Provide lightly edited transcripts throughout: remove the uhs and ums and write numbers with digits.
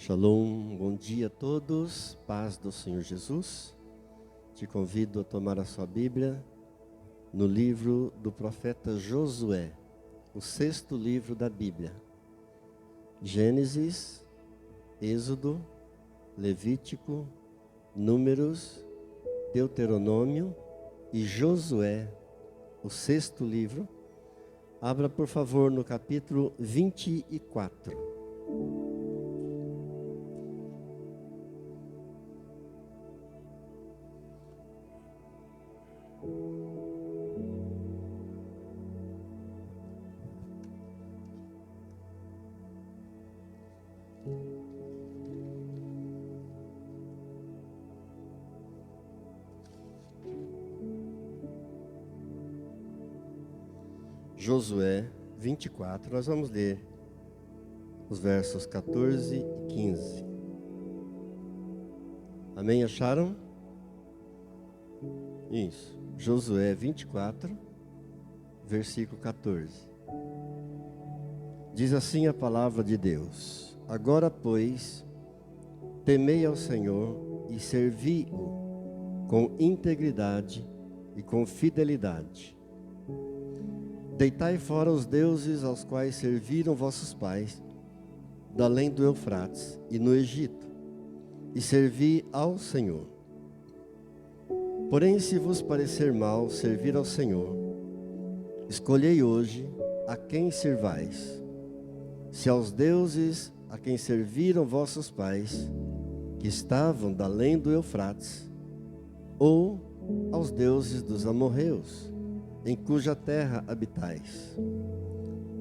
Shalom, bom dia a todos, paz do Senhor Jesus. Te convido a tomar a sua Bíblia no livro do profeta Josué, o 6º livro da Bíblia. Gênesis, Êxodo, Levítico, Números, Deuteronômio e Josué, o 6º livro. Abra por favor no capítulo 24. Josué 24, nós vamos ler os versos 14 e 15. Amém? Acharam? Isso. Josué 24, versículo 14. Diz assim a palavra de Deus: Agora, pois, temei ao Senhor e servi-o com integridade e com fidelidade. Deitai fora os deuses aos quais serviram vossos pais, da além do Eufrates e no Egito, e servi ao Senhor. Porém, se vos parecer mal servir ao Senhor, escolhei hoje a quem servais, se aos deuses a quem serviram vossos pais, que estavam da além do Eufrates, ou aos deuses dos amorreus, em cuja terra habitais.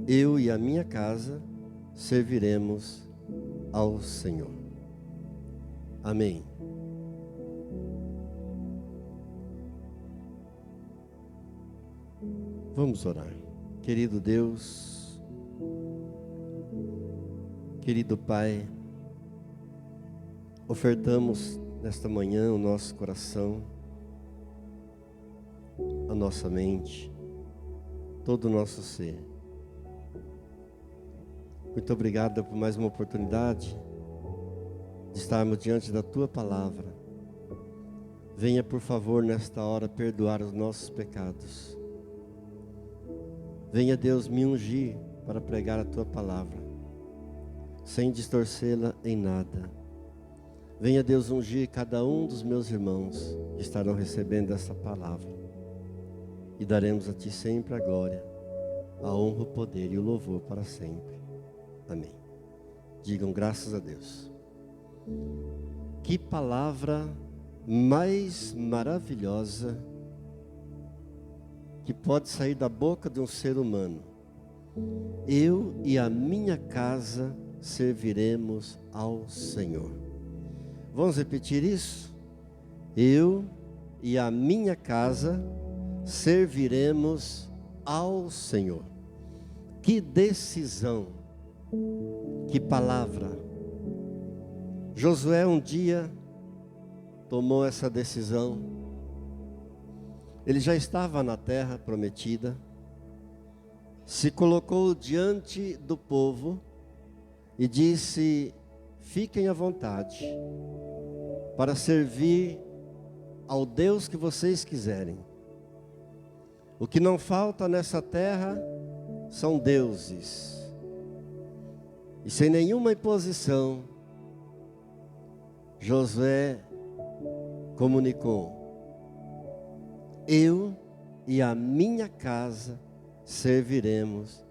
Eu e a minha casa serviremos ao Senhor. Amém. Vamos orar. Querido Deus, querido Pai, ofertamos nesta manhã o nosso coração, a nossa mente, todo o nosso ser. Muito obrigado por mais uma oportunidade de estarmos diante da Tua Palavra. Venha, por favor, nesta hora perdoar os nossos pecados. Venha, Deus, me ungir para pregar a Tua Palavra, sem distorcê-la em nada. Venha, Deus, ungir cada um dos meus irmãos que estarão recebendo essa palavra. E daremos a Ti sempre a glória, a honra, o poder e o louvor para sempre. Amém. Digam graças a Deus. Que palavra mais maravilhosa que pode sair da boca de um ser humano. Eu e a minha casa serviremos ao Senhor. Vamos repetir isso? Eu e a minha casa serviremos ao Senhor. Que decisão, que palavra. Josué um dia tomou essa decisão. Ele já estava na terra prometida, se colocou diante do povo e disse: fiquem à vontade para servir ao Deus que vocês quiserem. O que não falta nessa terra são deuses. E sem nenhuma imposição, Josué comunicou: eu e a minha casa serviremos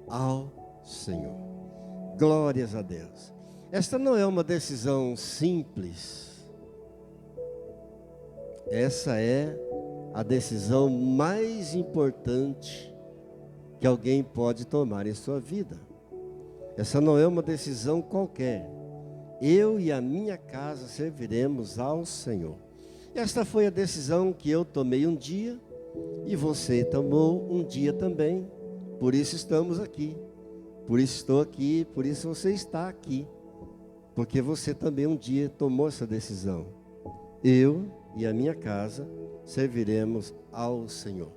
ao Senhor. Glórias a Deus. Esta não é uma decisão simples. Essa é a decisão mais importante que alguém pode tomar em sua vida. Essa não é uma decisão qualquer. Eu e a minha casa serviremos ao Senhor. Esta foi a decisão que eu tomei um dia e você tomou um dia também. Por isso estamos aqui. Por isso estou aqui, por isso você está aqui. Porque você também um dia tomou essa decisão. Eu e a minha casa serviremos ao Senhor.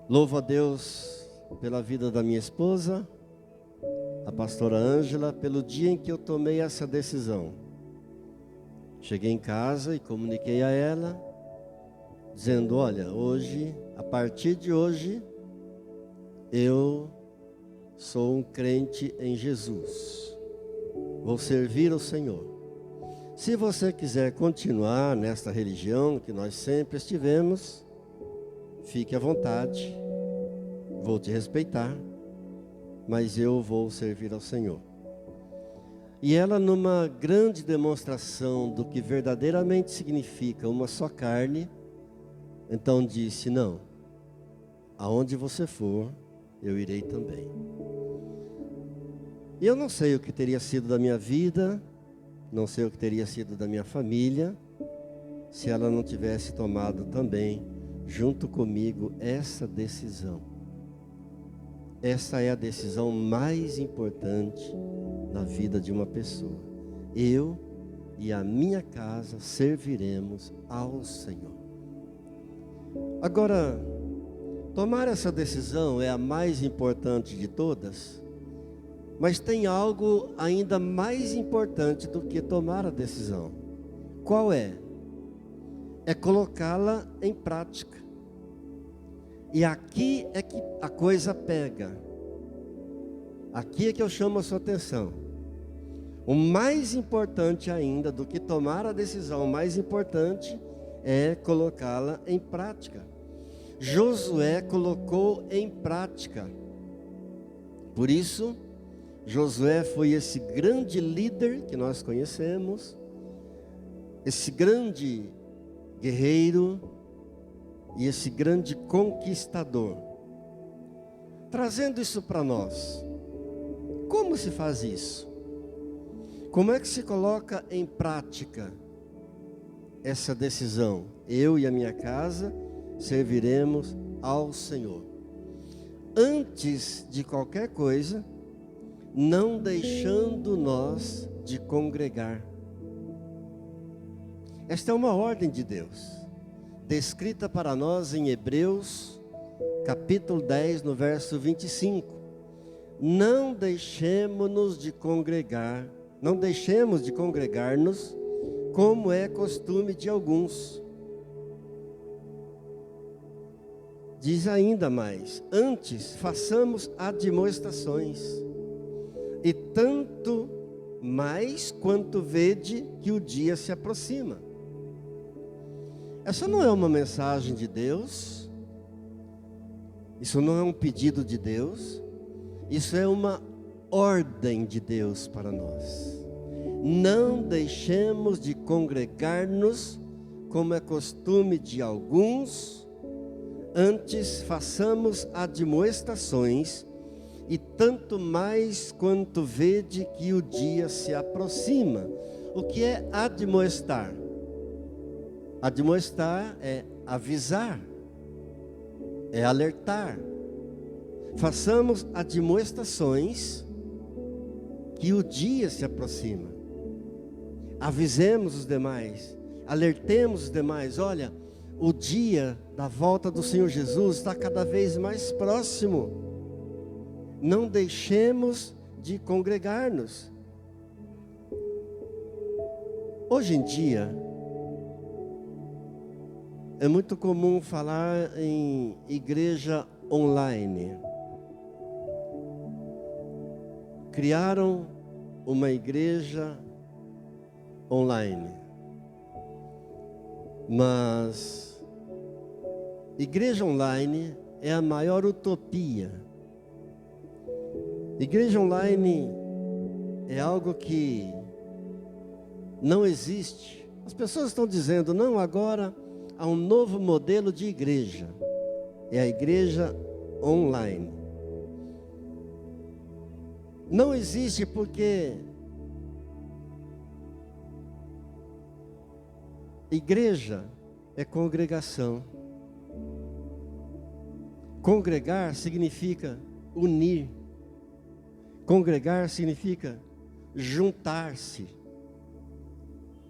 Louvo a Deus pela vida da minha esposa, a pastora Ângela pelo dia em que eu tomei essa decisão. Cheguei em casa e comuniquei a ela, dizendo: olha, hoje, a partir de hoje, eu sou um crente em Jesus. Vou servir ao Senhor. Se você quiser continuar nesta religião que nós sempre estivemos, fique à vontade. Vou te respeitar, mas eu vou servir ao Senhor. E ela, numa grande demonstração do que verdadeiramente significa uma só carne, então disse: não, aonde você for, eu irei também. E eu não sei o que teria sido da minha vida, não sei o que teria sido da minha família, se ela não tivesse tomado também, junto comigo, essa decisão. Essa é a decisão mais importante na vida de uma pessoa. Eu e a minha casa serviremos ao Senhor. Agora, tomar essa decisão é a mais importante de todas, mas tem algo ainda mais importante do que tomar a decisão. Qual é? É colocá-la em prática. E aqui é que a coisa pega. Aqui é que eu chamo a sua atenção. O mais importante ainda do que tomar a decisão, o mais importante é colocá-la em prática. Josué colocou em prática. Por isso, Josué foi esse grande líder que nós conhecemos, esse grande guerreiro e esse grande conquistador. Trazendo isso para nós, como se faz isso? Como é que se coloca em prática essa decisão? Eu e a minha casa serviremos ao Senhor. Antes de qualquer coisa, não deixando nós de congregar. Esta é uma ordem de Deus, descrita para nós em Hebreus, capítulo 10, no verso 25. Não deixemos de congregar-nos, como é costume de alguns. Diz ainda mais: antes façamos admoestações, e tanto mais quanto vede que o dia se aproxima. Essa não é uma mensagem de Deus, isso não é um pedido de Deus, isso é uma ordem de Deus para nós. Não deixemos de congregar-nos, como é costume de alguns, antes façamos admoestações, e tanto mais quanto vede que o dia se aproxima. O que é admoestar? Admoestar é avisar, é alertar. Façamos admoestações que o dia se aproxima. Avisemos os demais, alertemos os demais. Olha, o dia da volta do Senhor Jesus está cada vez mais próximo. Não deixemos de congregar-nos. Hoje em dia, é muito comum falar em igreja online. Criaram uma igreja online. Mas igreja online é a maior utopia. Igreja online é algo que não existe. As pessoas estão dizendo: não, agora há um novo modelo de igreja. É a igreja online. Não existe porque igreja é congregação. Congregar significa unir. Congregar significa juntar-se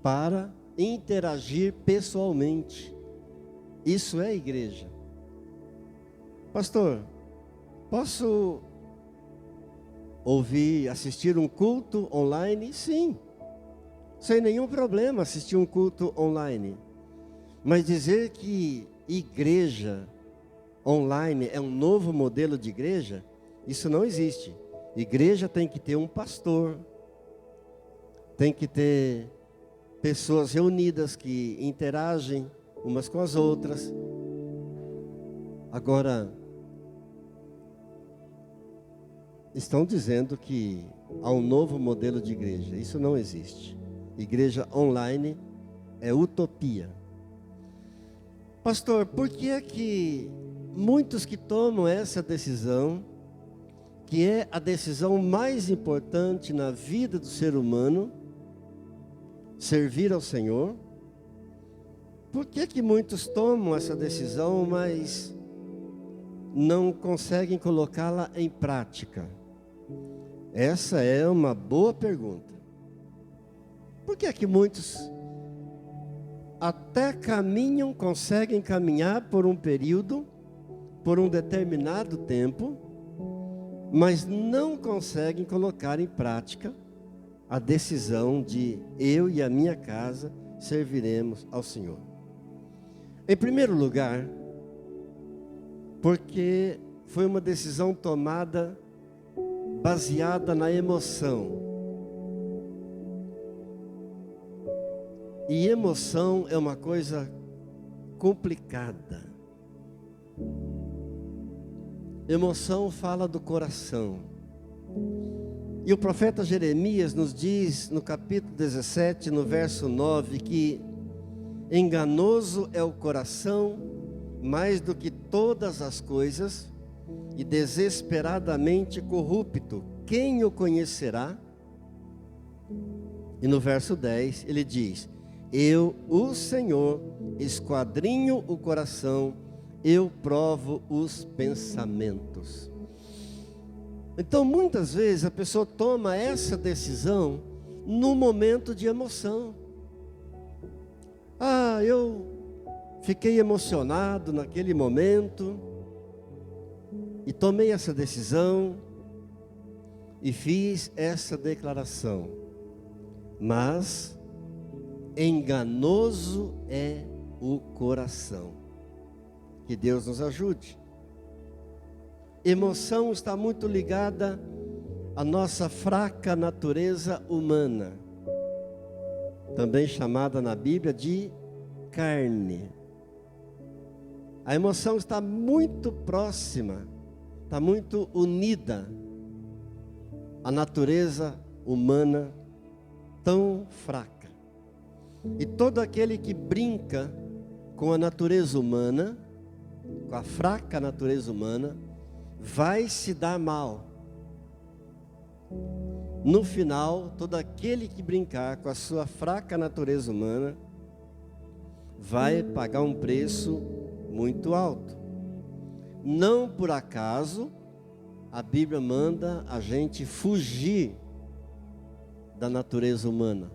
para interagir pessoalmente. Isso é igreja. Pastor, posso assistir um culto online? Sim, sem nenhum problema assistir um culto online. Mas dizer que igreja online é um novo modelo de igreja, isso não existe. Igreja tem que ter um pastor, tem que ter pessoas reunidas que interagem umas com as outras. Agora, estão dizendo que há um novo modelo de igreja. Isso não existe. Igreja online é utopia. Pastor, por que é que muitos que tomam essa decisão, que é a decisão mais importante na vida do ser humano, servir ao Senhor, por que é que muitos tomam essa decisão, mas não conseguem colocá-la em prática? Essa é uma boa pergunta. Por que é que muitos até caminham, conseguem caminhar por um período, por um determinado tempo, mas não conseguem colocar em prática a decisão de eu e a minha casa serviremos ao Senhor? Em primeiro lugar, porque foi uma decisão tomada baseada na emoção. E emoção é uma coisa complicada. Emoção fala do coração. E o profeta Jeremias nos diz no capítulo 17, no verso 9, que enganoso é o coração mais do que todas as coisas e desesperadamente corrupto. Quem o conhecerá? E no verso 10 ele diz: eu, o Senhor, esquadrinho o coração, eu provo os pensamentos. Então, muitas vezes a pessoa toma essa decisão no momento de emoção. Eu fiquei emocionado naquele momento e tomei essa decisão e fiz essa declaração. Mas enganoso é o coração. Que Deus nos ajude. Emoção está muito ligada à nossa fraca natureza humana, também chamada na Bíblia de carne. A emoção está muito próxima, está muito unida à natureza humana tão fraca. E todo aquele que brinca com a natureza humana, com a fraca natureza humana, vai se dar mal. No final, todo aquele que brincar com a sua fraca natureza humana vai pagar um preço muito alto. Não por acaso a Bíblia manda a gente fugir da natureza humana.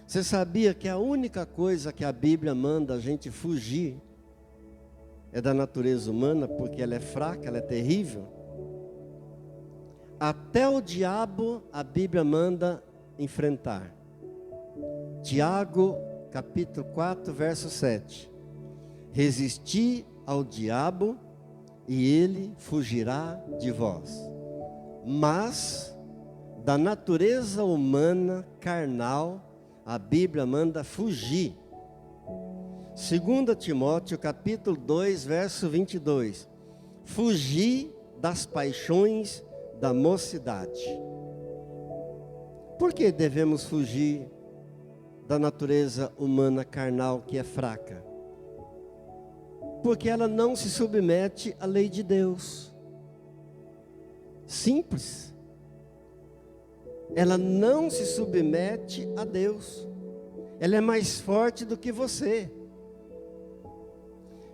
Você sabia que a única coisa que a Bíblia manda a gente fugir é da natureza humana, porque ela é fraca, ela é terrível? Até o diabo a Bíblia manda enfrentar. Tiago, capítulo 4, verso 7. Resisti ao diabo e ele fugirá de vós. Mas da natureza humana carnal, a Bíblia manda fugir. 2 Timóteo capítulo 2, verso 22. Fugir das paixões da mocidade. Por que devemos fugir da natureza humana carnal que é fraca? Porque ela não se submete à lei de Deus. Simples. Ela não se submete a Deus. Ela é mais forte do que você.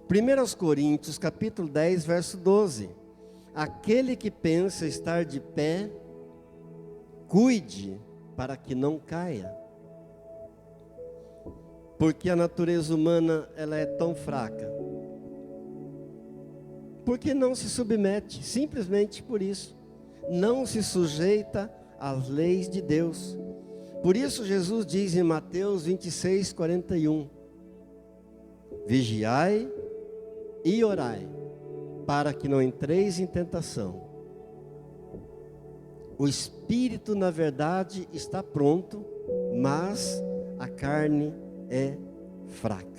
1 Coríntios capítulo 10, verso 12. Aquele que pensa estar de pé, cuide para que não caia. Porque a natureza humana ela é tão fraca. Porque não se submete, simplesmente por isso. não se sujeita às leis de Deus. Por isso Jesus diz em Mateus 26:41, vigiai e orai, para que não entreis em tentação. O espírito, na verdade, está pronto, mas a carne é fraca.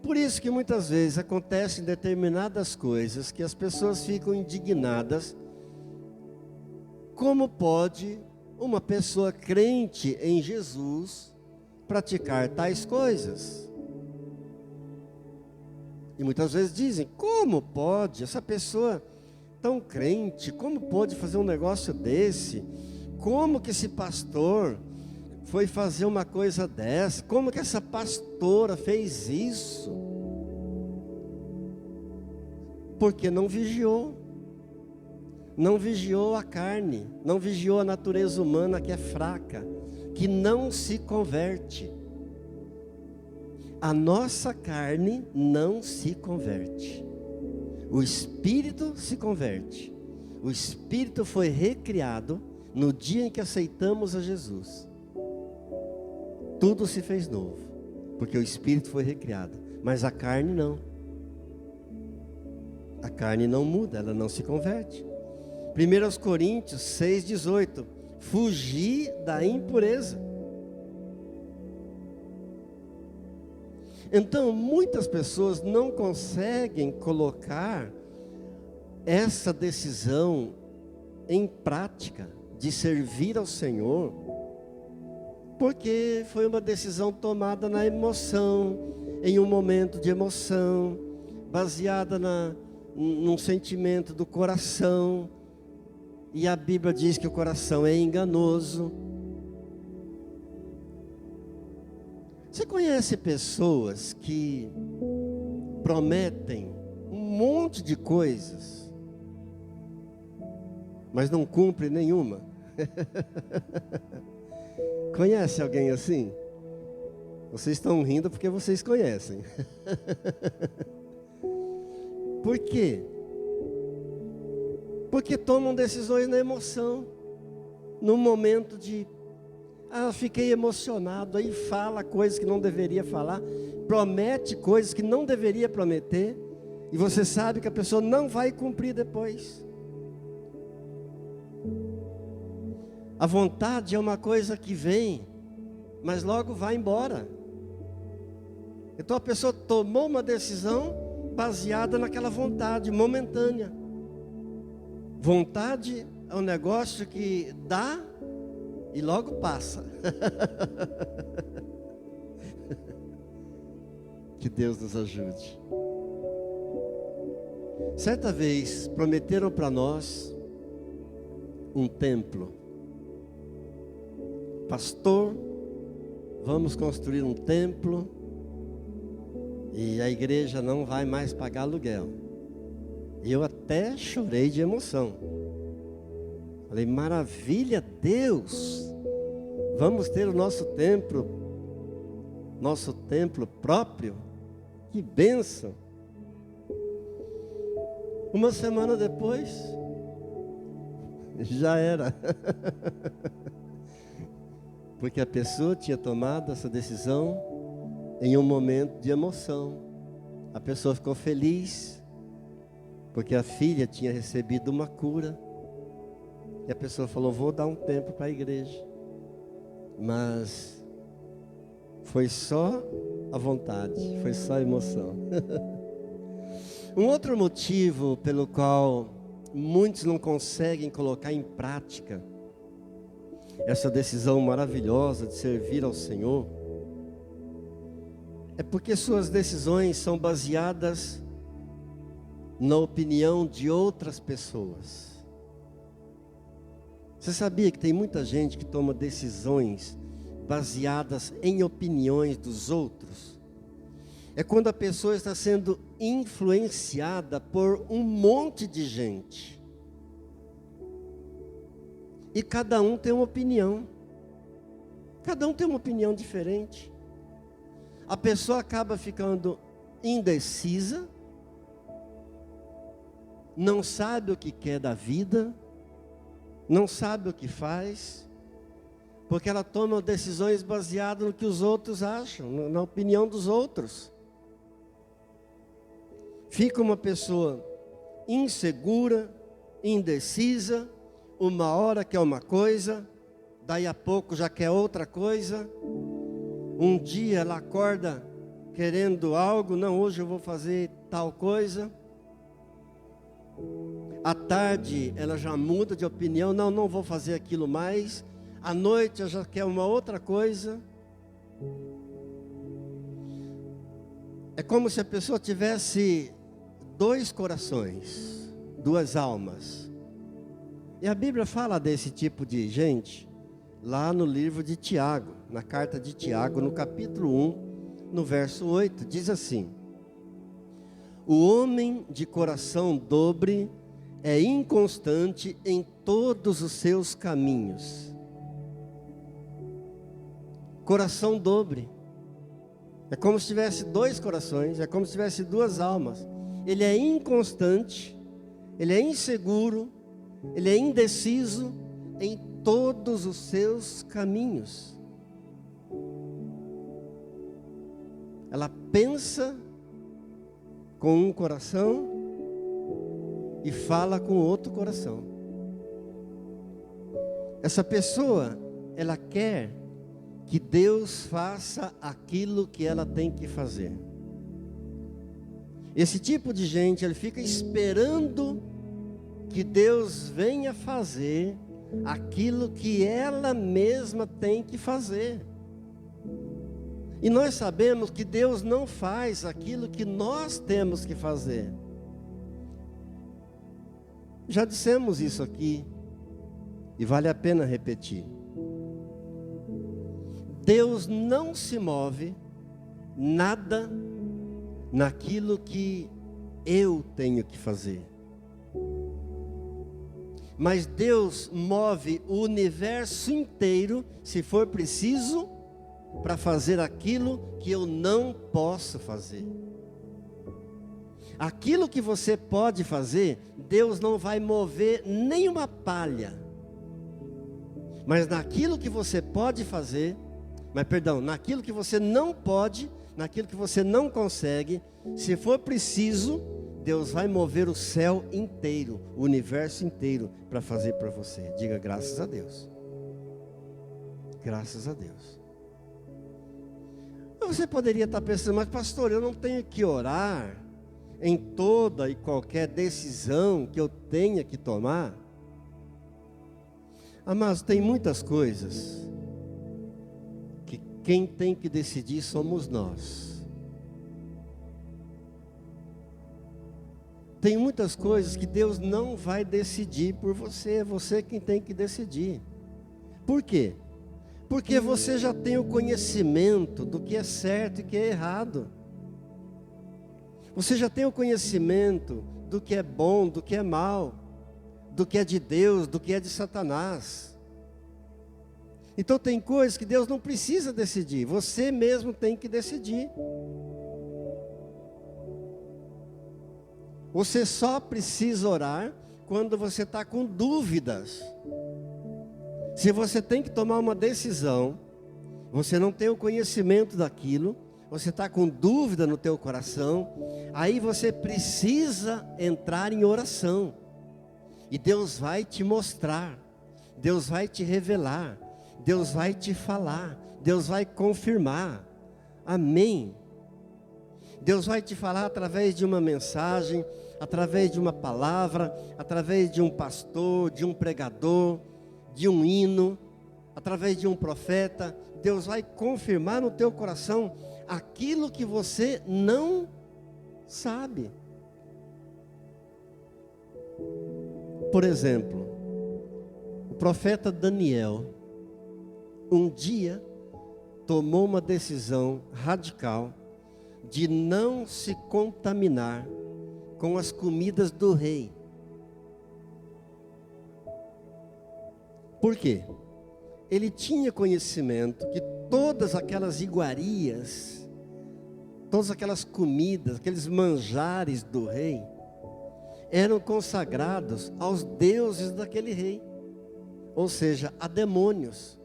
Por isso que muitas vezes acontecem determinadas coisas que as pessoas ficam indignadas. Como pode uma pessoa crente em Jesus praticar tais coisas? E muitas vezes dizem, como pode essa pessoa tão crente, como pode fazer um negócio desse? Como que esse pastor foi fazer uma coisa dessa? Como que essa pastora fez isso? Porque não vigiou. Não vigiou a carne, não vigiou a natureza humana que é fraca, que não se converte. A nossa carne não se converte. O espírito se converte. O espírito foi recriado no dia em que aceitamos a Jesus. Tudo se fez novo, porque o espírito foi recriado, mas a carne não. A carne não muda, ela não se converte. 1 Coríntios 6,18, fugir da impureza. Então, muitas pessoas não conseguem colocar essa decisão em prática, de servir ao Senhor, porque foi uma decisão tomada na emoção, em um momento de emoção, baseada num sentimento do coração. E a Bíblia diz que o coração é enganoso. Você conhece pessoas que prometem um monte de coisas, mas não cumprem nenhuma? Conhece alguém assim? Vocês estão rindo porque vocês conhecem. Por quê? Porque tomam decisões na emoção, no momento de, fiquei emocionado, aí fala coisas que não deveria falar, promete coisas que não deveria prometer, e você sabe que a pessoa não vai cumprir depois. A vontade é uma coisa que vem, mas logo vai embora. Então a pessoa tomou uma decisão baseada naquela vontade momentânea. Vontade é um negócio que dá e logo passa. Que Deus nos ajude. Certa vez prometeram para nós um templo. Pastor, vamos construir um templo e a igreja não vai mais pagar aluguel. Eu até chorei de emoção. Falei, maravilha, Deus, vamos ter o nosso templo próprio, que bênção. Uma semana depois, já era. Porque a pessoa tinha tomado essa decisão em um momento de emoção. A pessoa ficou feliz, porque a filha tinha recebido uma cura. E a pessoa falou, vou dar um tempo para a igreja. Mas foi só a vontade, foi só a emoção. Um outro motivo pelo qual muitos não conseguem colocar em prática essa decisão maravilhosa de servir ao Senhor, é porque suas decisões são baseadas na opinião de outras pessoas. Você sabia que tem muita gente que toma decisões baseadas em opiniões dos outros? É quando a pessoa está sendo influenciada por um monte de gente. E cada um tem uma opinião. Cada um tem uma opinião diferente. A pessoa acaba ficando indecisa. não sabe o que quer da vida, não sabe o que faz, porque ela toma decisões baseadas no que os outros acham, na opinião dos outros. Fica uma pessoa insegura, indecisa, uma hora quer uma coisa, daí a pouco já quer outra coisa. Um dia ela acorda querendo algo, não, hoje eu vou fazer tal coisa. À tarde ela já muda de opinião, não, não vou fazer aquilo mais. À noite ela já quer uma outra coisa. É como se a pessoa tivesse dois corações, duas almas. E a Bíblia fala desse tipo de gente lá no livro de Tiago, na carta de Tiago, no capítulo 1, no verso 8, diz assim: o homem de coração dobre é inconstante em todos os seus caminhos. Coração dobre. É como se tivesse dois corações, é como se tivesse duas almas. Ele é inconstante, ele é inseguro, ele é indeciso em todos os seus caminhos. Ela pensa com um coração e fala com outro coração. Essa pessoa, ela quer que Deus faça aquilo que ela tem que fazer. Esse tipo de gente, ele fica esperando que Deus venha fazer aquilo que ela mesma tem que fazer. E nós sabemos que Deus não faz aquilo que nós temos que fazer. Já dissemos isso aqui, e vale a pena repetir. Deus não se move nada naquilo que eu tenho que fazer. Mas Deus move o universo inteiro, se for preciso, para fazer aquilo que eu não posso fazer. Aquilo que você pode fazer, Deus não vai mover nenhuma palha. Mas naquilo que você pode fazer, naquilo que você não pode, naquilo que você não consegue, se for preciso, Deus vai mover o céu inteiro, o universo inteiro, para fazer para você. Diga graças a Deus. Graças a Deus. Você poderia estar pensando, mas pastor, eu não tenho que orar em toda e qualquer decisão que eu tenha que tomar? Amados, tem muitas coisas que quem tem que decidir somos nós. Tem muitas coisas que Deus não vai decidir por você, é você quem tem que decidir. Por quê? Porque você já tem o conhecimento do que é certo e que é errado. Você já tem o conhecimento do que é bom, do que é mal, do que é de Deus, do que é de Satanás. Então tem coisas que Deus não precisa decidir, você mesmo tem que decidir. Você só precisa orar quando você está com dúvidas. Se você tem que tomar uma decisão, você não tem o conhecimento daquilo, você está com dúvida no teu coração, aí você precisa entrar em oração. E Deus vai te mostrar, Deus vai te revelar, Deus vai te falar, Deus vai confirmar. Amém. Deus vai te falar através de uma mensagem, através de uma palavra, através de um pastor, de um pregador, de um hino, através de um profeta. Deus vai confirmar no teu coração aquilo que você não sabe. Por exemplo, o profeta Daniel, um dia, tomou uma decisão radical de não se contaminar com as comidas do rei. Por quê? Ele tinha conhecimento que todas aquelas iguarias, todas aquelas comidas, aqueles manjares do rei, eram consagrados aos deuses daquele rei, ou seja, a demônios.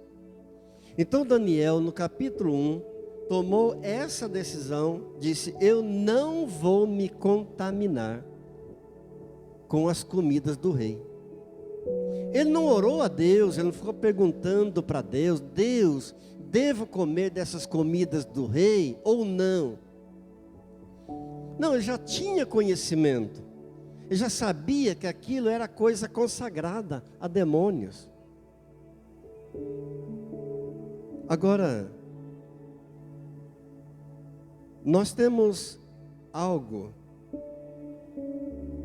Então Daniel, no capítulo 1, tomou essa decisão, disse: eu não vou me contaminar com as comidas do rei. Ele não orou a Deus, ele não ficou perguntando para Deus: Deus, devo comer dessas comidas do rei ou não? Não, ele já tinha conhecimento. Ele já sabia que aquilo era coisa consagrada a demônios. Agora, nós temos algo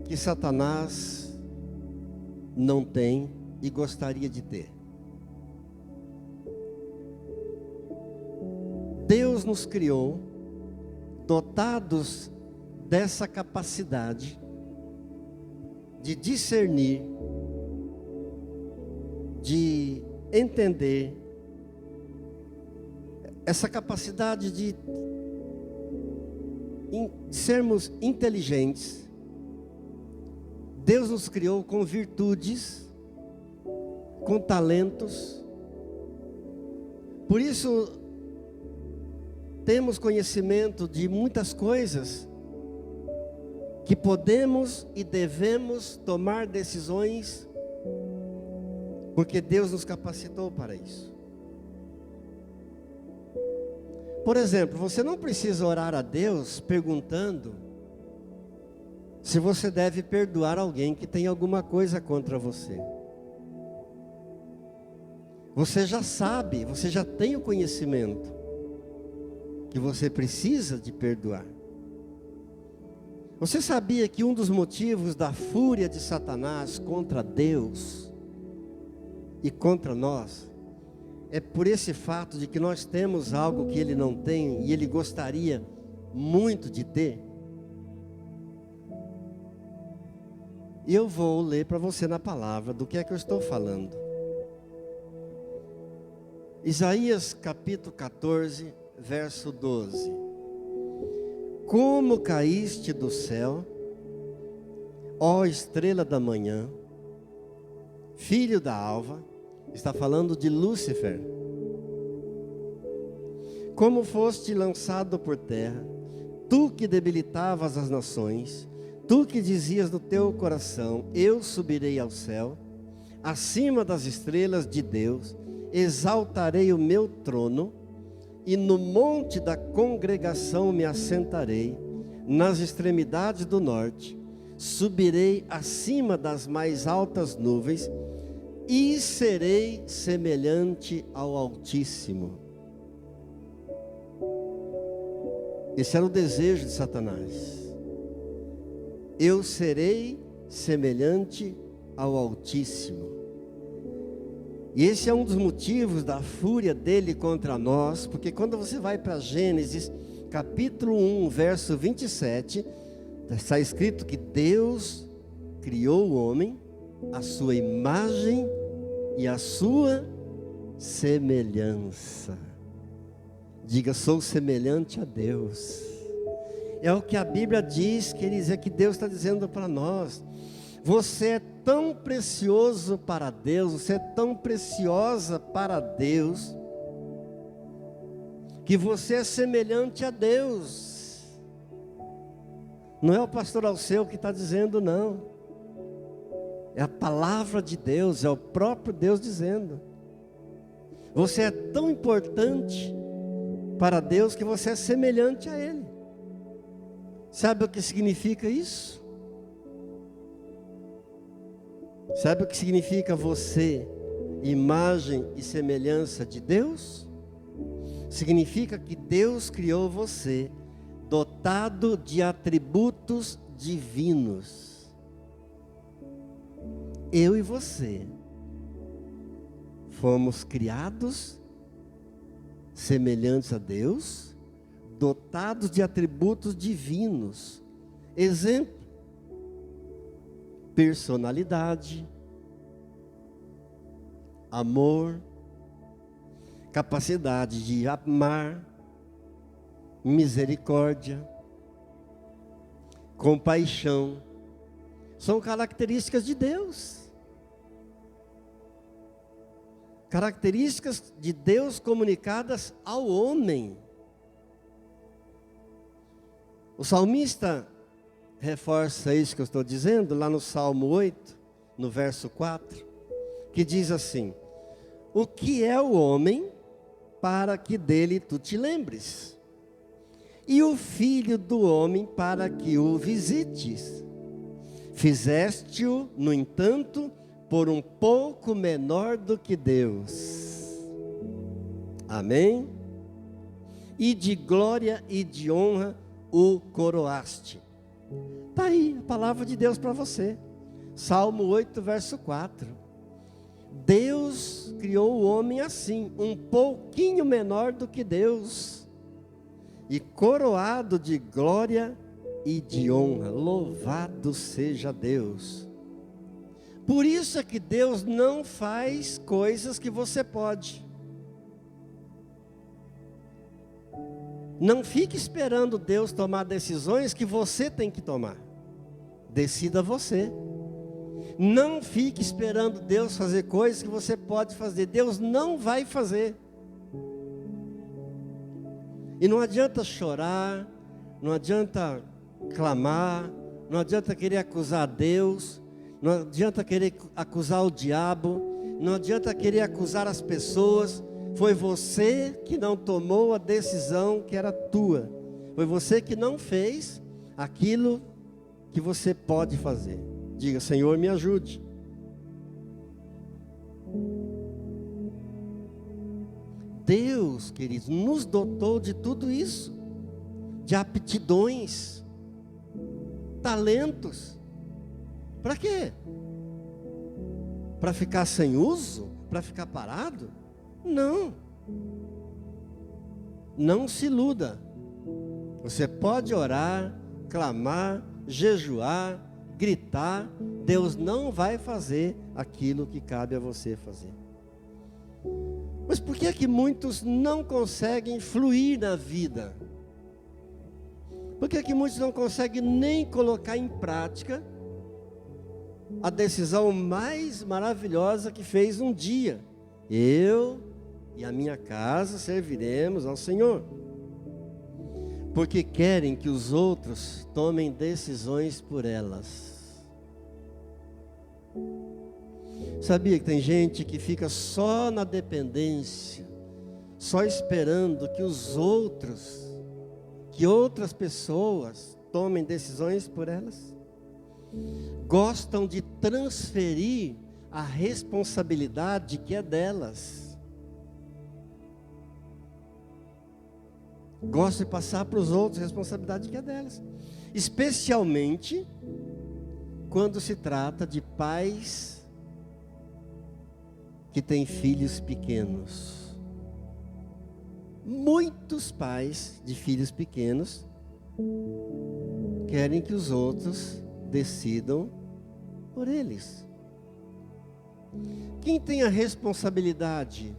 que Satanás não tem e gostaria de ter. Deus nos criou dotados dessa capacidade de discernir, de entender, essa capacidade de sermos inteligentes. Deus nos criou com virtudes, com talentos. Por isso, temos conhecimento de muitas coisas que podemos e devemos tomar decisões, porque Deus nos capacitou para isso. Por exemplo, você não precisa orar a Deus perguntando se você deve perdoar alguém que tem alguma coisa contra você. Você já sabe, você já tem o conhecimento que você precisa de perdoar. Você sabia que um dos motivos da fúria de Satanás contra Deus e contra nós é por esse fato de que nós temos algo que ele não tem e ele gostaria muito de ter? E eu vou ler para você na palavra do que é que eu estou falando. Isaías capítulo 14, verso 12. Como caíste do céu, ó estrela da manhã, filho da alva, está falando de Lúcifer. Como foste lançado por terra, tu que debilitavas as nações, tu que dizias no teu coração: eu subirei ao céu, acima das estrelas de Deus, exaltarei o meu trono, e no monte da congregação me assentarei, nas extremidades do norte, subirei acima das mais altas nuvens, e serei semelhante ao Altíssimo. Esse era o desejo de Satanás. Eu serei semelhante ao Altíssimo. E esse é um dos motivos da fúria dele contra nós, porque quando você vai para Gênesis, capítulo 1, verso 27, está escrito que Deus criou o homem à sua imagem e à sua semelhança. Diga: sou semelhante a Deus. É o que a Bíblia diz, queridos, é que Deus está dizendo para nós: você é tão precioso para Deus, você é tão preciosa para Deus, que você é semelhante a Deus. Não é o pastor Alceu que está dizendo, não. É a palavra de Deus, é o próprio Deus dizendo. Você é tão importante para Deus que você é semelhante a Ele. Sabe o que significa isso? Sabe o que significa você, imagem e semelhança de Deus? Significa que Deus criou você dotado de atributos divinos. Eu e você fomos criados semelhantes a Deus, dotados de atributos divinos. Exemplo: personalidade, amor, capacidade de amar, misericórdia, compaixão, São características de Deus. Características de Deus comunicadas ao homem. O salmista reforça isso que eu estou dizendo, lá no Salmo 8, no verso 4, que diz assim: o que é o homem para que dele tu te lembres? E o filho do homem para que o visites? Fizeste-o, no entanto, por um pouco menor do que Deus. Amém? E de glória e de honra o coroaste. Está aí a palavra de Deus para você. Salmo 8, verso 4. Deus criou o homem assim, um pouquinho menor do que Deus, e coroado de glória e de honra. Louvado seja Deus. Por isso é que Deus não faz coisas que você pode. Não fique esperando Deus tomar decisões que você tem que tomar. Decida você. Não fique esperando Deus fazer coisas que você pode fazer. Deus não vai fazer. E não adianta chorar, não adianta clamar, não adianta querer acusar Deus, não adianta querer acusar o diabo, não adianta querer acusar as pessoas. Foi você que não tomou a decisão que era tua. Foi você que não fez aquilo que você pode fazer. Diga: Senhor, me ajude. Deus, queridos, nos dotou de tudo isso, de aptidões, talentos. Para quê? Para ficar sem uso? Para ficar parado? Não. Não se iluda. Você pode orar, clamar, jejuar, gritar. Deus não vai fazer aquilo que cabe a você fazer. Mas por que é que muitos não conseguem fluir na vida? Por que é que muitos não conseguem nem colocar em prática a decisão mais maravilhosa que fez um dia? Eu e a minha casa serviremos ao Senhor. Porque querem que os outros tomem decisões por elas. Sabia que tem gente que fica só na dependência, só esperando que os outros, que outras pessoas tomem decisões por elas? Gostam de transferir a responsabilidade que é delas. Gostam de passar para os outros a responsabilidade que é delas. Especialmente quando se trata de pais que têm filhos pequenos. Muitos pais de filhos pequenos querem que os outros decidam por eles. Quem tem a responsabilidade,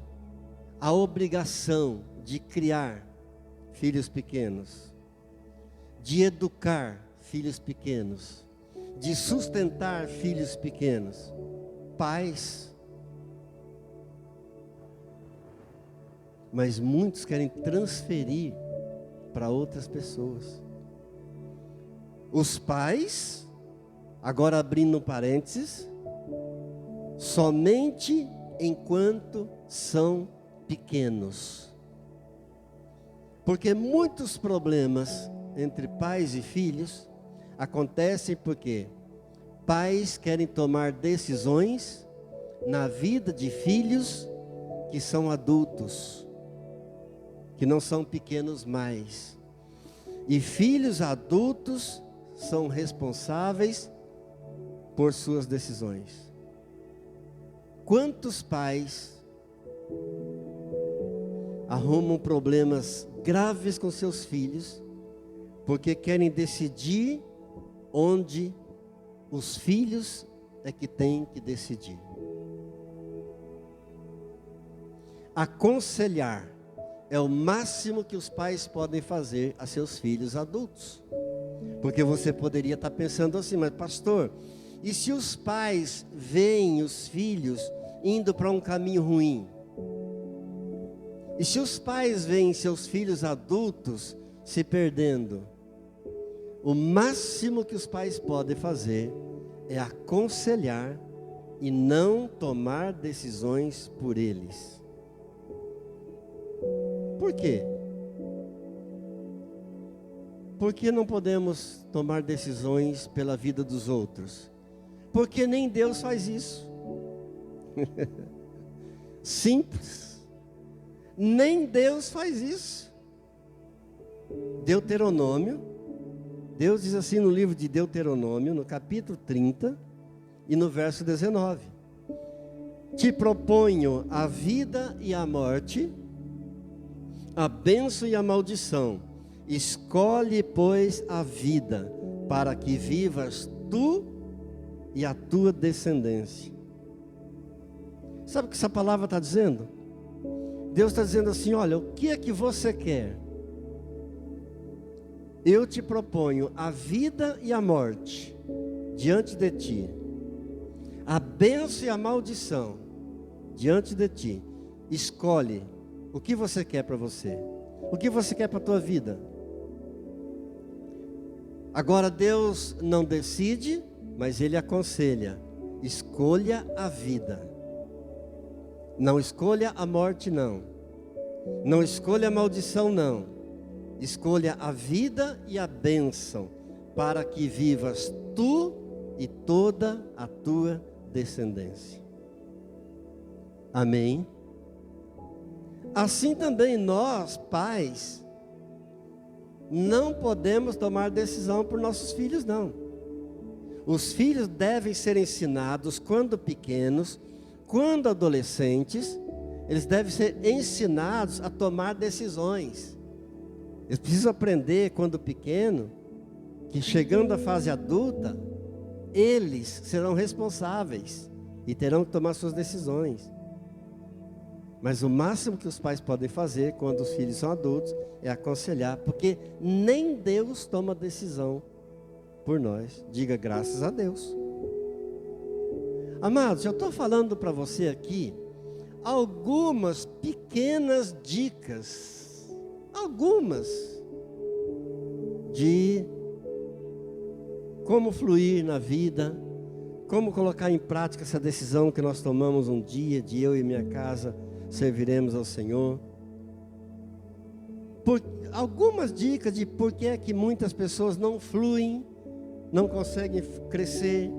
a obrigação de criar filhos pequenos, de educar filhos pequenos, de sustentar filhos pequenos? Pais. Mas muitos querem transferir para outras pessoas. Os pais, agora abrindo parênteses, somente enquanto são pequenos. Porque muitos problemas entre pais e filhos acontecem porque pais querem tomar decisões na vida de filhos que são adultos, que não são pequenos mais. E filhos adultos são responsáveis por suas decisões. Quantos pais arrumam problemas graves com seus filhos porque querem decidir onde os filhos é que têm que decidir? Aconselhar é o máximo que os pais podem fazer a seus filhos adultos. Porque você poderia estar pensando assim: mas pastor, E se os pais veem os filhos indo para um caminho ruim? E se os pais veem seus filhos adultos se perdendo? O máximo que os pais podem fazer é aconselhar e não tomar decisões por eles. Por quê? Por que não podemos tomar decisões pela vida dos outros? Porque nem Deus faz isso. Simples. Nem Deus faz isso. Deuteronômio, Deus diz assim no livro de Deuteronômio, no capítulo 30 e no verso 19: te proponho a vida e a morte, a bênção e a maldição. Escolhe, pois, a vida, para que vivas tu e a tua descendência. Sabe o que essa palavra está dizendo? Deus está dizendo assim: olha, o que é que você quer? Eu te proponho a vida e a morte diante de ti, a bênção e a maldição diante de ti. Escolhe o que você quer para você, o que você quer para a tua vida. Agora Deus não decide, mas Ele aconselha: escolha a vida. Não escolha a morte, não. Não escolha a maldição, não. Escolha a vida e a bênção, para que vivas tu e toda a tua descendência. Amém? Assim também nós, pais, não podemos tomar decisão por nossos filhos, não. Os filhos devem ser ensinados quando pequenos, quando adolescentes, eles devem ser ensinados a tomar decisões. Eles precisam aprender quando pequeno, que chegando à fase adulta, eles serão responsáveis e terão que tomar suas decisões. Mas o máximo que os pais podem fazer quando os filhos são adultos é aconselhar, porque nem Deus toma decisão por nós. Diga graças a Deus. Amados, eu estou falando para você aqui algumas pequenas dicas, algumas, de como fluir na vida, como colocar em prática essa decisão que nós tomamos um dia, de eu e minha casa serviremos ao Senhor. Algumas dicas de por que é que muitas pessoas não fluem, não conseguem crescer.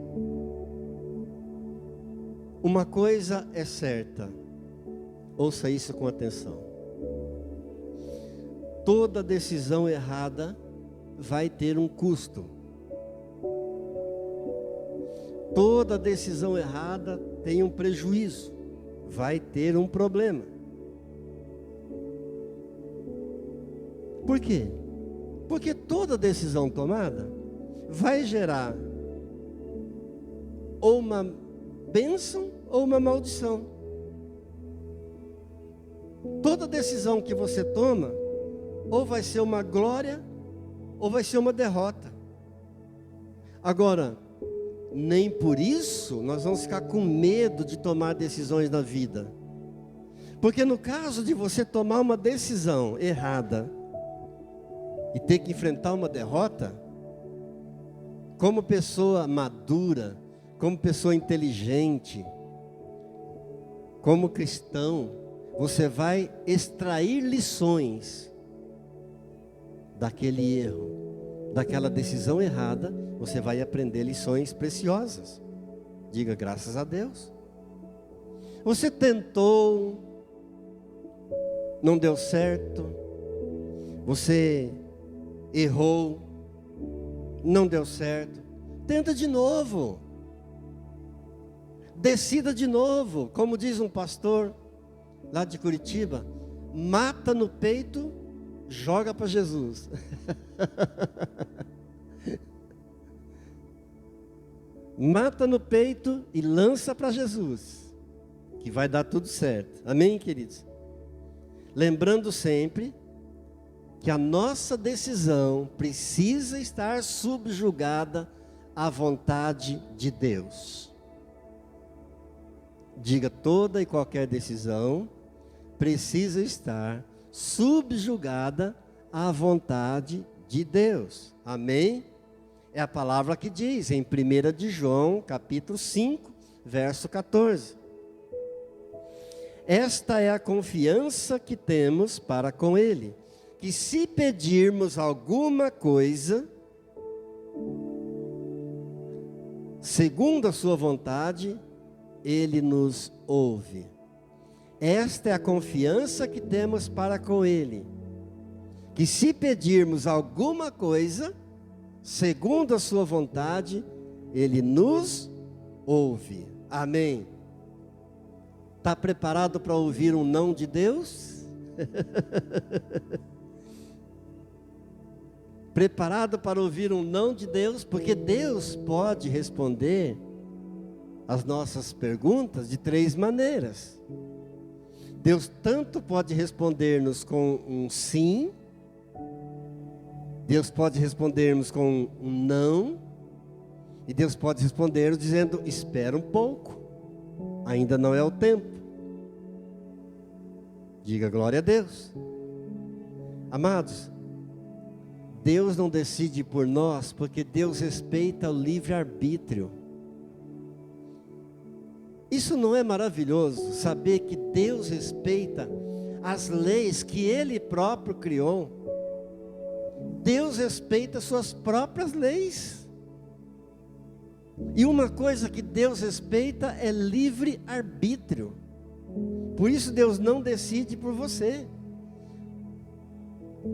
Uma coisa é certa, ouça isso com atenção: toda decisão errada vai ter um custo. Toda decisão errada tem um prejuízo, vai ter um problema. Por quê? Porque toda decisão tomada vai gerar ou uma bênção ou uma maldição. Toda decisão que você toma, ou vai ser uma glória, ou vai ser uma derrota. Agora, nem por isso nós vamos ficar com medo de tomar decisões na vida. Porque no caso de você tomar uma decisão errada e ter que enfrentar uma derrota, como pessoa madura, como pessoa inteligente, como cristão, você vai extrair lições daquele erro, daquela decisão errada. Você vai aprender lições preciosas. Diga graças a Deus. Você tentou, não deu certo. Você errou, não deu certo. Tenta de novo. Decida de novo. Como diz um pastor lá de Curitiba: mata no peito, joga para Jesus. Mata no peito e lança para Jesus, que vai dar tudo certo. Amém, queridos? Lembrando sempre que a nossa decisão precisa estar subjugada a vontade de Deus. Diga, toda e qualquer decisão precisa estar subjugada à vontade de Deus. Amém? É a palavra que diz em 1 de João, capítulo 5, verso 14. Esta é a confiança que temos para com Ele, que se pedirmos alguma coisa, segundo a sua vontade, Ele nos ouve. Esta é a confiança que temos para com Ele, que se pedirmos alguma coisa, segundo a sua vontade, Ele nos ouve. Amém. Está preparado para ouvir um não de Deus? Preparado para ouvir um não de Deus? Porque Deus pode responder as nossas perguntas de 3 maneiras. Deus tanto pode responder-nos com um sim, Deus pode responder-nos com um não, e Deus pode responder-nos dizendo, espera um pouco, ainda não é o tempo. Diga glória a Deus. Amados, Deus não decide por nós, porque Deus respeita o livre-arbítrio. Isso não é maravilhoso, saber que Deus respeita as leis que Ele próprio criou? Deus respeita suas próprias leis. E uma coisa que Deus respeita é livre-arbítrio. Por isso Deus não decide por você.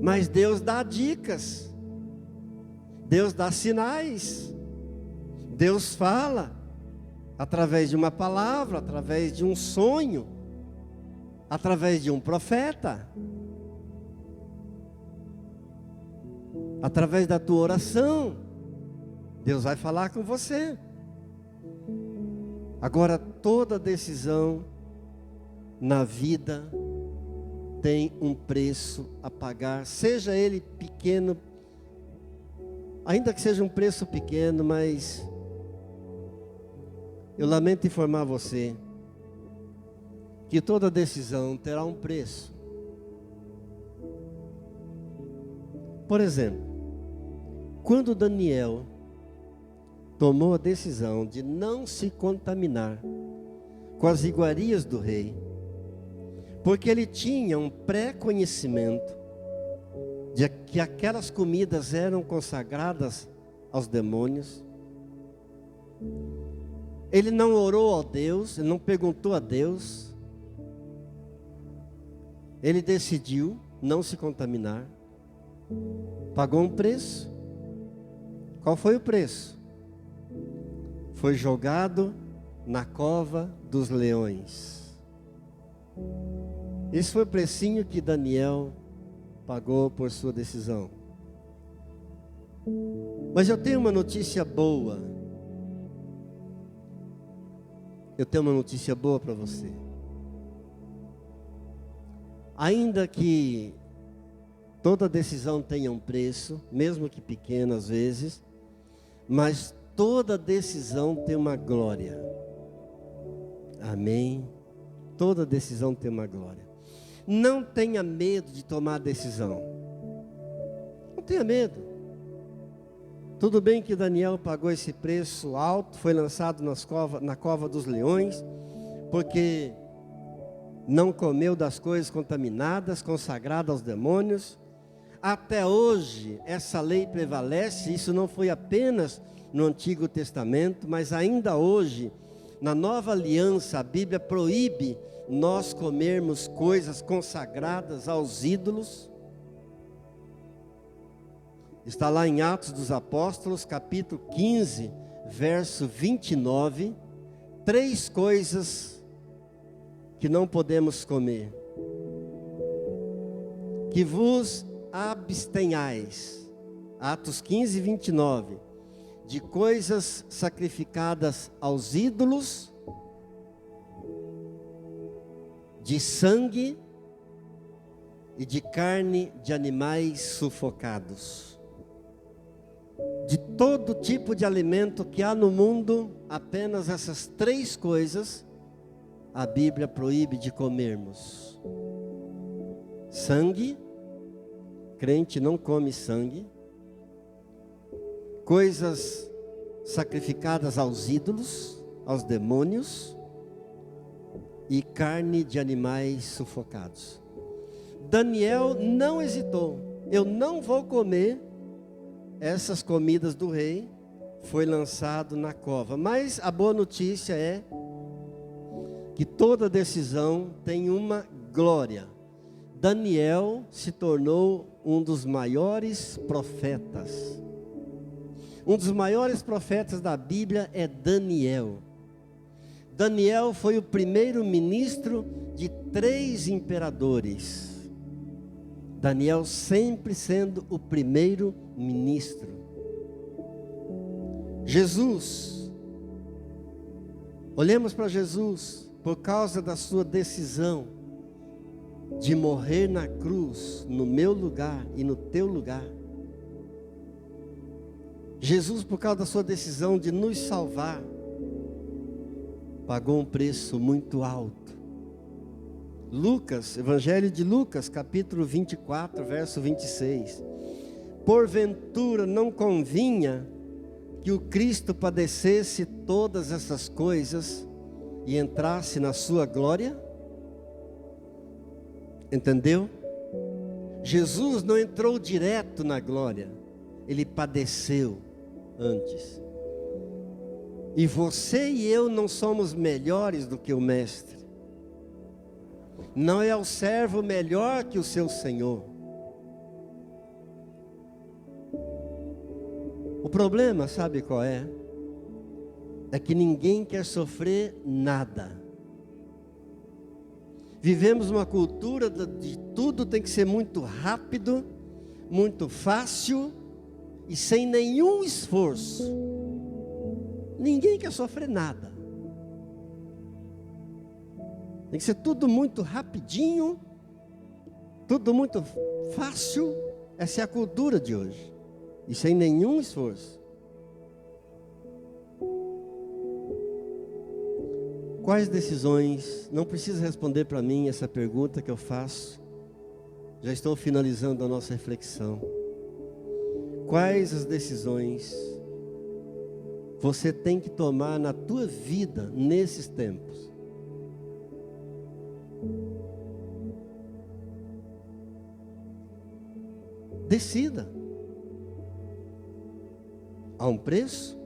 Mas Deus dá dicas. Deus dá sinais. Deus fala através de uma palavra, através de um sonho, através de um profeta, através da tua oração. Deus vai falar com você. Agora, toda decisão na vida tem um preço a pagar, seja ele pequeno, ainda que seja um preço pequeno, mas eu lamento informar você que toda decisão terá um preço. Por exemplo, quando Daniel tomou a decisão de não se contaminar com as iguarias do rei, porque ele tinha um pré-conhecimento de que aquelas comidas eram consagradas aos demônios, ele não orou a Deus, ele não perguntou a Deus, ele decidiu não se contaminar, pagou um preço. Qual foi o preço? Foi jogado na cova dos leões. Esse foi o precinho que Daniel pagou por sua decisão. Mas eu tenho uma notícia boa. Eu tenho uma notícia boa para você. Ainda que toda decisão tenha um preço, mesmo que pequeno às vezes, mas toda decisão tem uma glória. Amém? Toda decisão tem uma glória. Não tenha medo de tomar decisão. Não tenha medo. Tudo bem que Daniel pagou esse preço alto, foi lançado na cova dos leões, porque não comeu das coisas contaminadas, consagradas aos demônios. Até hoje, essa lei prevalece. Isso não foi apenas no Antigo Testamento, mas ainda hoje, na Nova Aliança, a Bíblia proíbe nós comermos coisas consagradas aos ídolos. Está lá em Atos dos Apóstolos, capítulo 15, verso 29, 3 coisas que não podemos comer. Que vos abstenhais, Atos 15, 29, de coisas sacrificadas aos ídolos, de sangue e de carne de animais sufocados. De todo tipo de alimento que há no mundo, apenas essas 3 coisas a Bíblia proíbe de comermos: sangue, crente não come sangue; coisas sacrificadas aos ídolos, aos demônios; e carne de animais sufocados. Daniel não hesitou: eu não vou comer essas comidas do rei. Foi lançado na cova. Mas a boa notícia é que toda decisão tem uma glória. Daniel se tornou um dos maiores profetas. Um dos maiores profetas da Bíblia é Daniel. Daniel foi o primeiro ministro de 3 imperadores. Daniel sempre sendo o primeiro ministro. Jesus, olhemos para Jesus, por causa da sua decisão de morrer na cruz, no meu lugar e no teu lugar. Jesus, por causa da sua decisão de nos salvar, pagou um preço muito alto. Lucas, Evangelho de Lucas, capítulo 24, verso 26. Porventura não convinha que o Cristo padecesse todas essas coisas e entrasse na sua glória? Entendeu? Jesus não entrou direto na glória, ele padeceu antes. E você e eu não somos melhores do que o Mestre. Não é o servo melhor que o seu Senhor. O problema, sabe qual é? É que ninguém quer sofrer nada. Vivemos uma cultura de tudo tem que ser muito rápido, muito fácil e sem nenhum esforço. Ninguém quer sofrer nada. Tem que ser tudo muito rapidinho, tudo muito fácil. Essa é a cultura de hoje. E sem nenhum esforço. Quais decisões, não precisa responder para mim essa pergunta que eu faço. Já estou finalizando a nossa reflexão. Quais as decisões você tem que tomar na tua vida nesses tempos? Decida. Há um preço,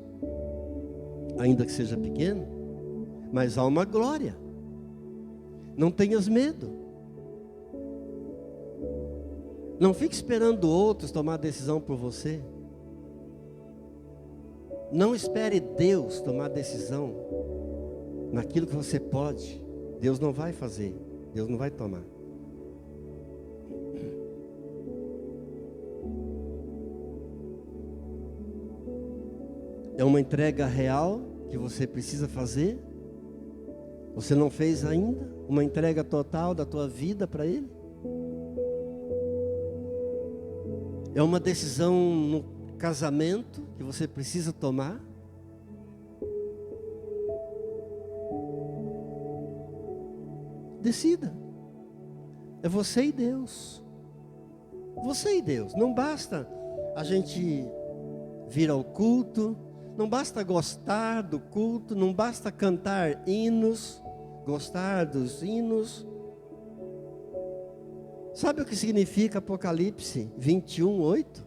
ainda que seja pequeno, mas há uma glória. Não tenhas medo. Não fique esperando outros tomar a decisão por você. Não espere Deus tomar a decisão naquilo que você pode. Deus não vai fazer, Deus não vai tomar. É uma entrega real que você precisa fazer. Você não fez ainda uma entrega total da tua vida para Ele? É uma decisão no casamento que você precisa tomar? Decida. É você e Deus. Você e Deus. Não basta a gente vir ao culto, não basta gostar do culto, não basta cantar hinos, gostar dos hinos. Sabe o que significa Apocalipse 21:8?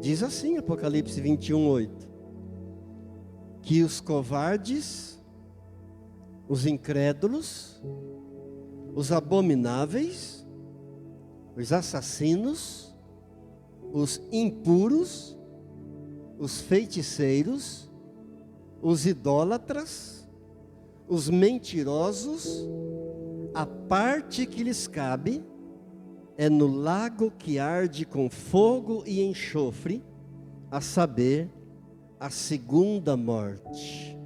Diz assim, Apocalipse 21:8: que os covardes, os incrédulos, os abomináveis, os assassinos, os impuros, os feiticeiros, os idólatras, os mentirosos, a parte que lhes cabe é no lago que arde com fogo e enxofre, a saber, a segunda morte.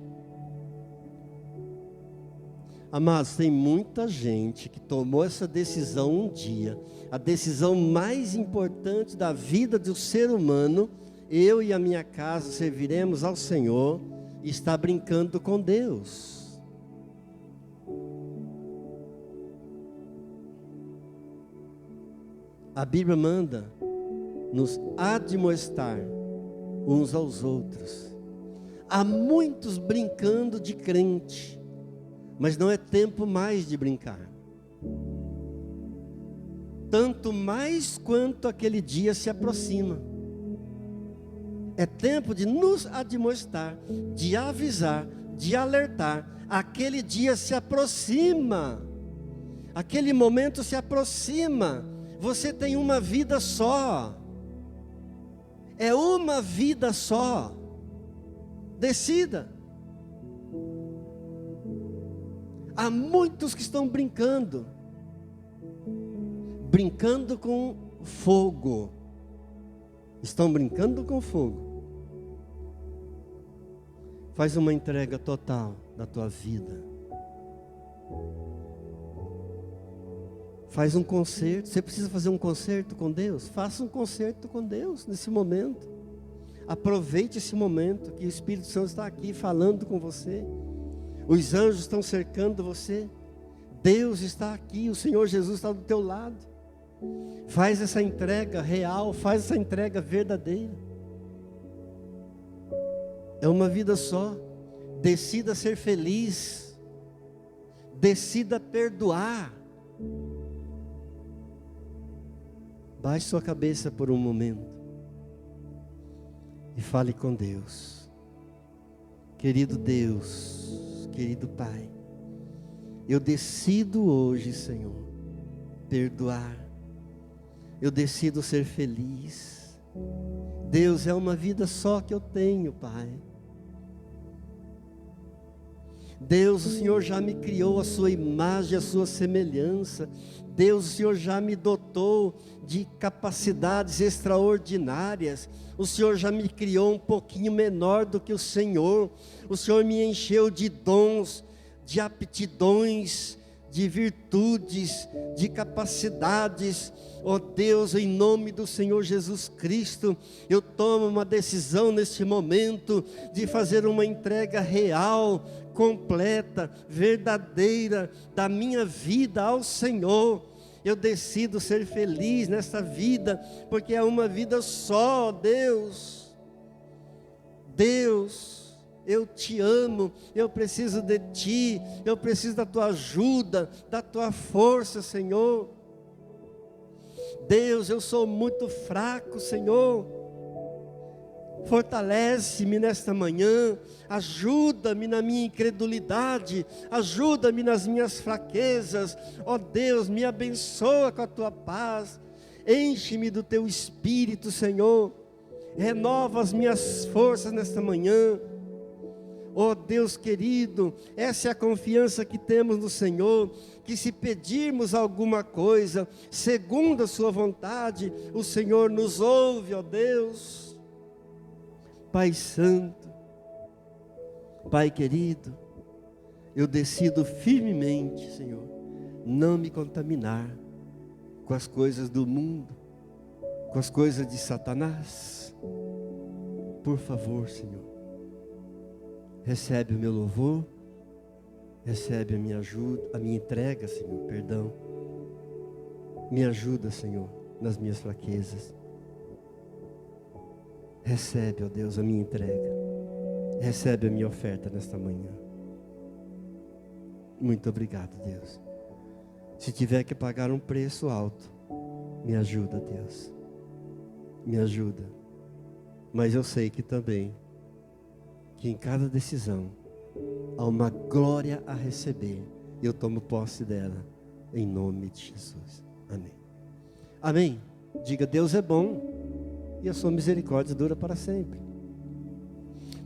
Amados, tem muita gente que tomou essa decisão um dia, a decisão mais importante da vida do ser humano: eu e a minha casa serviremos ao Senhor, e está brincando com Deus. A Bíblia manda nos admoestar uns aos outros. Há muitos brincando de crente, mas não é tempo mais de brincar. Tanto mais quanto aquele dia se aproxima. É tempo de nos admoestar, de avisar, de alertar. Aquele dia se aproxima. Aquele momento se aproxima. Você tem uma vida só. É uma vida só. Decida. Há muitos que estão brincando com fogo. Estão brincando com fogo. Faz uma entrega total da tua vida. Faz um concerto. Você precisa fazer um concerto com Deus? Faça um concerto com Deus nesse momento. Aproveite esse momento que o Espírito Santo está aqui falando com você. Os anjos estão cercando você. Deus está aqui. O Senhor Jesus está do teu lado. Faz essa entrega real. Faz essa entrega verdadeira. É uma vida só. Decida ser feliz. Decida perdoar. Baixe sua cabeça por um momento e fale com Deus. Querido Deus, querido Pai, eu decido hoje, Senhor, perdoar. Eu decido ser feliz. Deus, é uma vida só que eu tenho, Pai. Deus, o Senhor já me criou a sua imagem, a sua semelhança. Deus, o Senhor já me dotou de capacidades extraordinárias. O Senhor já me criou um pouquinho menor do que o Senhor. O Senhor me encheu de dons, de aptidões, de virtudes, de capacidades. Ó Deus, em nome do Senhor Jesus Cristo, eu tomo uma decisão neste momento de fazer uma entrega real, completa, verdadeira da minha vida ao Senhor. Eu decido ser feliz nesta vida, porque é uma vida só, Deus. Deus, eu te amo, eu preciso de ti, eu preciso da tua ajuda, da tua força, Senhor. Deus, eu sou muito fraco, Senhor. Fortalece-me nesta manhã, ajuda-me na minha incredulidade, ajuda-me nas minhas fraquezas. Ó Deus, me abençoa com a tua paz, enche-me do teu Espírito, Senhor. Renova as minhas forças nesta manhã. Ó Deus querido, essa é a confiança que temos no Senhor, que se pedirmos alguma coisa, segundo a sua vontade, o Senhor nos ouve, ó Deus. Pai Santo, Pai querido, eu decido firmemente, Senhor, não me contaminar com as coisas do mundo, com as coisas de Satanás. Por favor, Senhor, recebe o meu louvor, recebe a minha ajuda, a minha entrega, Senhor, perdão. Me ajuda, Senhor, nas minhas fraquezas. Recebe, ó Deus, a minha entrega. Recebe a minha oferta nesta manhã. Muito obrigado, Deus. Se tiver que pagar um preço alto, me ajuda, Deus. Me ajuda. Mas eu sei que também, que em cada decisão, há uma glória a receber. E eu tomo posse dela, em nome de Jesus. Amém. Amém. Diga, Deus é bom. E a sua misericórdia dura para sempre.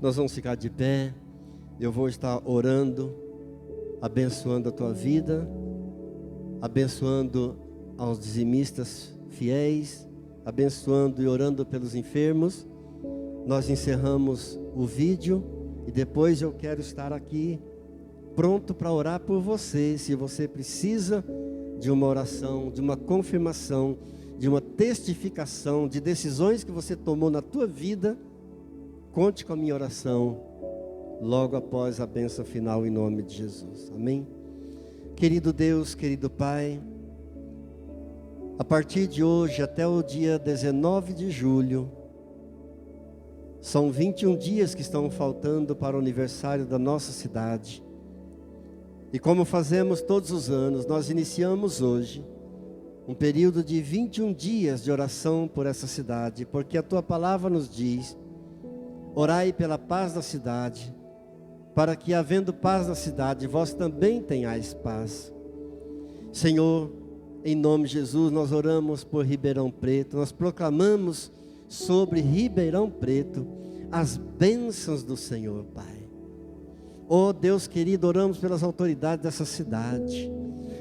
Nós vamos ficar de pé. Eu vou estar orando, abençoando a tua vida, abençoando aos dizimistas fiéis, abençoando e orando pelos enfermos. Nós encerramos o vídeo e depois eu quero estar aqui pronto para orar por você. Se você precisa de uma oração, de uma confirmação, de uma testificação de decisões que você tomou na tua vida, conte com a minha oração logo após a bênção final, em nome de Jesus. Amém? Querido Deus, querido Pai, a partir de hoje até o dia 19 de julho, são 21 dias que estão faltando para o aniversário da nossa cidade. E como fazemos todos os anos, nós iniciamos hoje um período de 21 dias de oração por essa cidade, porque a Tua palavra nos diz: orai pela paz da cidade, para que, havendo paz na cidade, vós também tenhais paz. Senhor, em nome de Jesus, nós oramos por Ribeirão Preto, nós proclamamos sobre Ribeirão Preto as bênçãos do Senhor, Pai. Oh Deus querido, oramos pelas autoridades dessa cidade.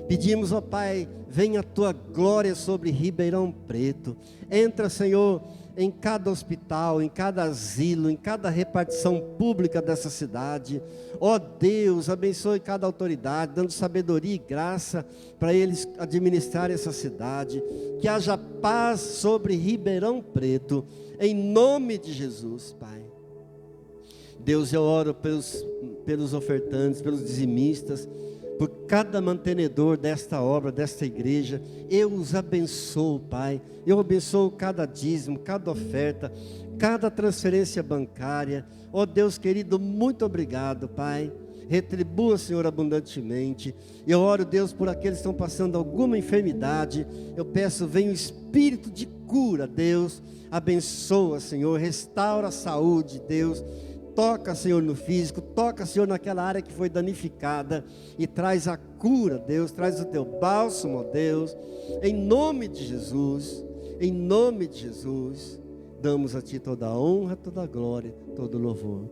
Pedimos, ó Pai, venha a Tua glória sobre Ribeirão Preto. Entra, Senhor, em cada hospital, em cada asilo, em cada repartição pública dessa cidade. Ó Deus, abençoe cada autoridade, dando sabedoria e graça para eles administrarem essa cidade. Que haja paz sobre Ribeirão Preto, em nome de Jesus, Pai. Deus, eu oro pelos ofertantes, pelos dizimistas, por cada mantenedor desta obra, desta igreja. Eu os abençoo, Pai. Eu abençoo cada dízimo, cada oferta, cada transferência bancária. Ó Deus querido, muito obrigado, Pai. Retribua, Senhor, abundantemente. Eu oro, Deus, por aqueles que estão passando alguma enfermidade. Eu peço, venha o espírito de cura, Deus. Abençoa, Senhor, restaura a saúde, Deus. Toca, Senhor, no físico, toca, Senhor, naquela área que foi danificada, e traz a cura, Deus, traz o Teu bálsamo, Deus, em nome de Jesus, damos a Ti toda a honra, toda a glória, todo o louvor.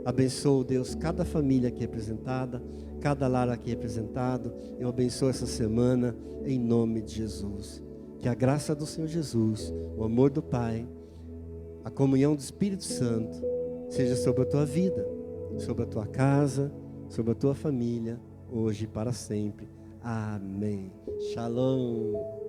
Abençoa, Deus, cada família aqui representada, cada lar aqui representado. Eu abençoo essa semana, em nome de Jesus. Que a graça do Senhor Jesus, o amor do Pai, a comunhão do Espírito Santo, seja sobre a tua vida, sobre a tua casa, sobre a tua família, hoje e para sempre. Amém. Shalom.